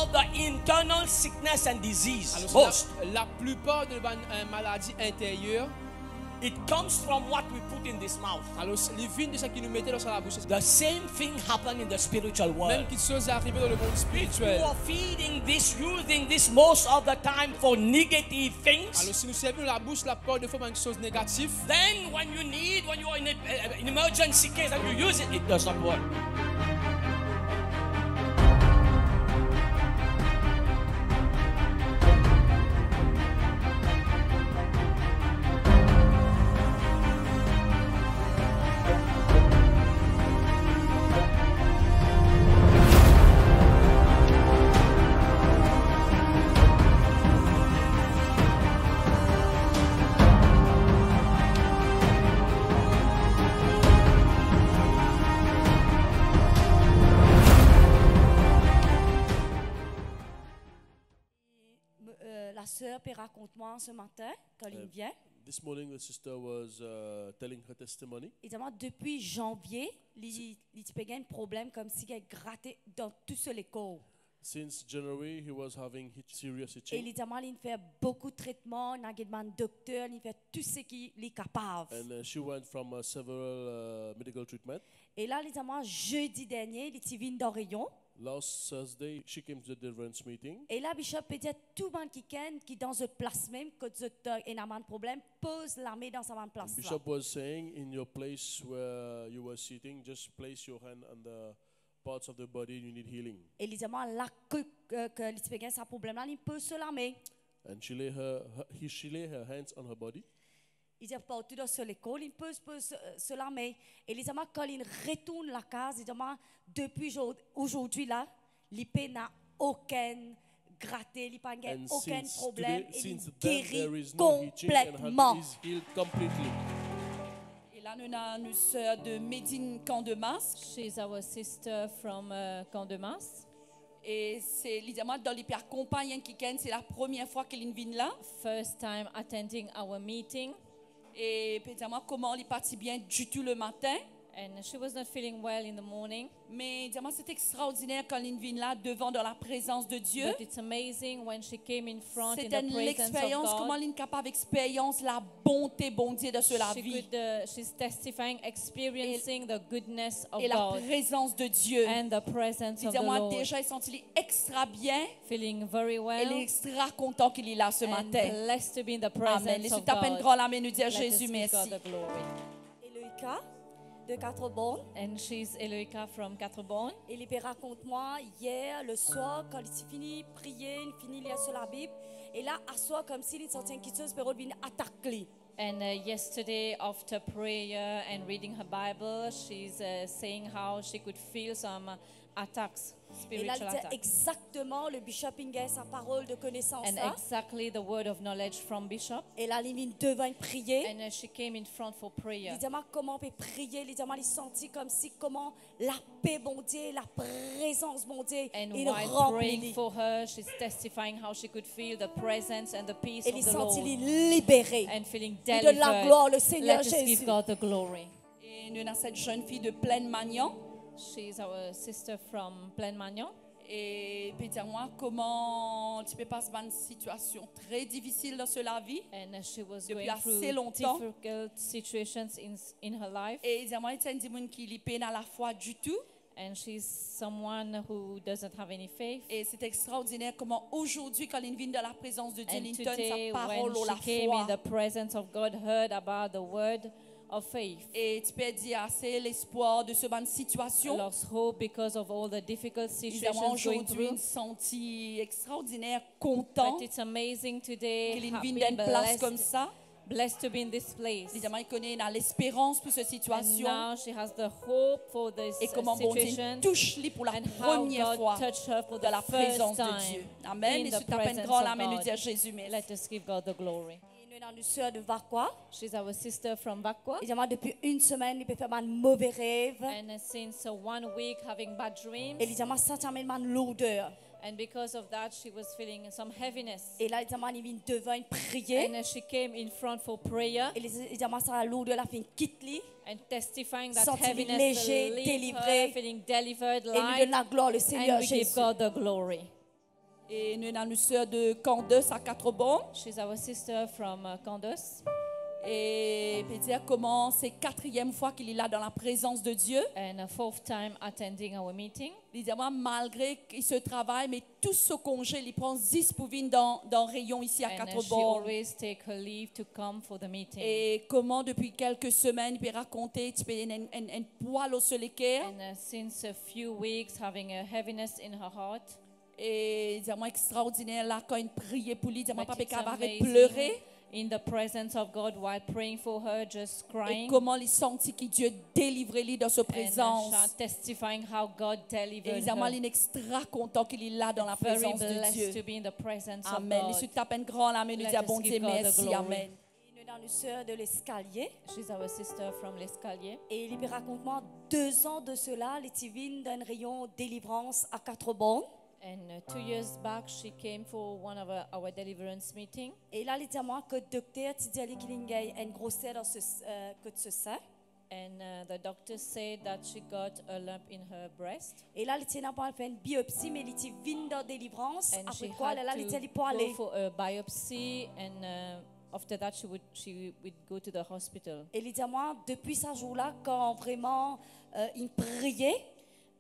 of the internal sickness and disease, Alors, most, la plupart de maladies intérieures, it comes from what we put in this mouth. alors les vignes de ce qui nous mettait dans la bouche. The same thing happened in the spiritual world. Même quelque chose est arrivé dans le monde You spirituel. are feeding this, using this most of the time for negative things. Alors si nous servons la bouche, la peur de faire quelque chose de négatif, Then when you are in an emergency case and you use it, it does not work. La sœur raconte-moi ce matin, quand il vient. This morning, the sister was telling her testimony. Évidemment, depuis janvier, il a un problème comme si il gratté dans tout ce corps. Since January, he was having serious Et itching, évidemment, il fait beaucoup de traitements, il a demandé docteur, il fait tout ce qu'il est capable. and she went from several medical treatment. Et là, évidemment, jeudi dernier, il est venu dans Rayon. Last Thursday, she came to the deliverance meeting, Et là, Bishop peut dire tout le monde qui dans ce place même, quand il a un problème, pose la main dans sa même place. là. Bishop was saying, in your place where you were sitting, just place your hand on the parts of the body you need healing. Et évidemment, là, que il a ce problème-là, il pose sur la main. And she lay her hands on her body. Il dit partout dans ce l'école, il pose sur la main. Et évidemment, quand il retourne à la case, évidemment, depuis aujourd'hui là, l'IP n'a aucun gratté, il n'a And aucun since problème, today, et since il then, there guérit is no itching and her complètement. is healed completely. Et là, nous avons une sœur de Médine Camp de Masque. She's our sister from Camp de Mas. Et c'est évidemment dans l'hypercompagne qui c'est la première fois qu'elle vient là. First time attending our meeting, Et évidemment, comment elle est partie bien du tout le matin. and she was not feeling well in the morning. Mais évidemment, c'est extraordinaire quand elle vient là devant dans la présence de Dieu. But it's amazing when she came in front in C'est the une presence expérience, of comment God. elle est capable d'expérience la bonté, bon Dieu de la vie. She's testifying, experiencing the goodness of Et la God présence de Dieu. and the presence of the Évidemment, Lord. déjà, elle senti extra bien. Feeling very Elle well est extra content qu'il est là ce and matin. blessed to be in the Amen. presence Laissez of taper une God. grande amen, nous dire Let us Jésus, give merci. God the glory. Et le cas de 4 bornes, And she's Eloïka from Quatre-Bornes. il raconte-moi hier, le soir, quand il finit de prier, il finit de lire sur la Bible, et là, à soi, comme s'il sortait quelque chose, il vient attaquer. And yesterday, after prayer and reading her Bible, she's saying how she could feel some attacks, Et là, spiritual il dit attacks. exactement le bishop Inge, sa parole de connaissance And là. exactly the word of knowledge from Bishop. Et là, il vient devant prier. And she came in front for prayer. Il dit comment on peut prier. Il dit il sentit comme si comment la paix bon Dieu, la présence bon Dieu, And il while remplit. praying for her, she's testifying how she could feel the presence and the peace Et of il the sentit Lord. libéré. And feeling Et de la delivered. gloire, le Seigneur Let us give Jésus. God the glory. Et nous avons cette jeune fille de Plaine Magnan. She's our sister from Plaine Magnan. Et puis dis-moi comment tu peux passer par une situation très difficile dans la vie. And she was Depuis going assez through longtemps. difficult situations in her life. Et dis-moi, il y a des gens qui ne peine à la foi du tout. And she's someone who doesn't have any faith. Et c'est extraordinaire comment aujourd'hui, quand il vient dans la présence de Dieu, And il donne today, sa parole when à la she came in foi. the presence of God, heard about the word of faith, Et tu peux dire, c'est l'espoir de ce bonne situation. lost hope because of all the difficult Évidemment, situations going aujourd'hui, through. il senti extraordinaire, content But it's amazing today, qu'il being vienne d'une place comme ça. blessed to be in this place. Évidemment, il connaît l'espérance pour cette And situation. now she has the hope for this Et comment bon Dieu situation. touche-lui pour la And how première fois God touched her for dans la the first présence de time Dieu. Amen. in Et the si tu appelles presence grand of la main, nous God. dire Jésus, merci. Let us give God the glory. Nous avons une sœur de Vakwa. She's our sister from Bakwa. Évidemment, depuis une semaine, il peut faire un mauvais rêve. And since 1 week having bad dreams, Et évidemment, ça t'amène une lourdeur. and because of that she was feeling some heaviness. Et là, évidemment, il vient devant prier. And she came in front for prayer Et évidemment, ça la lourdeur, la fin quitte lui. and testifying that Senti heaviness léger, will leave délivré. her, feeling delivered, Et lui donne light, la gloire, le and Seigneur we give Jésus. God the glory. Et nous sommes une sœur de Candace à Quatre-Bons. She's our sister from Condos. Et peut dire comment c'est 4e fois qu'il est là dans la présence de Dieu. And a 4th time attending our meeting. Il dit moi malgré qu'il se travaille mais tout ce congé il prend 10 pour venir dans rayon ici à And she Quatre-Bons. always take her leave to come for the meeting. Et comment depuis quelques semaines il peut raconter tu peux un poids sur le cœur. And since a few weeks having a heaviness in her heart. Et il dit moi extraordinaire là quand il priait pour lui il dit moi But pas it's capable de amazing pleurer. in the presence of God while praying for her, just Et crying. comment il sentit que Dieu délivrait lui dans sa And présence. testifying how God Et delivered il her. est extra content qu'il est là dans la Very présence de blessed Dieu. to be in the presence Amen. of Et si God. tu tapes un grand amen, nous Let disons us bon give Dieu God the merci. glory. Amen. Nous sommes une sœur de l'escalier. She's our sister from l'Escalier. Et il me raconte moi 2 ans de cela, les Tivines d'un rayon délivrance à Quatre-Bons. And 2 years back, she came for one of our deliverance meeting. Et là, il dit à moi que le docteur dit qu'il y a une grossesse dans ce côté de ce sein. And the doctor said that she got a lump in her breast. Et là, il dit à moi fait une biopsie, mais il dit vine dans délivrance. And she Après quoi, had là, il dit to pour aller. go for a biopsy. And after that, she would go to the hospital. Et il dit à moi, depuis ce jour-là, quand vraiment il priait,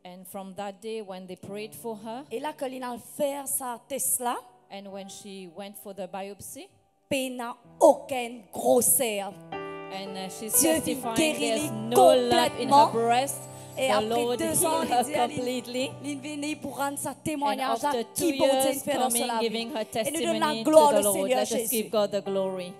And from that day, when they prayed for her, et là, quand il a fait sa Tesla, and when she went for the biopsy, il n'a aucune grossesse. and she's Dieu vient testifying guérir there's no lump in complètement. her breast. Et The après Lord 2 ans, healed il her dit, completely. il est venu pour rendre sa And témoignage à after 2 qui bon Dieu years fait dans coming, la vie. giving her Et nous donnons la testimony to gloire the au Lord. Seigneur Let us Jésus. give God the glory.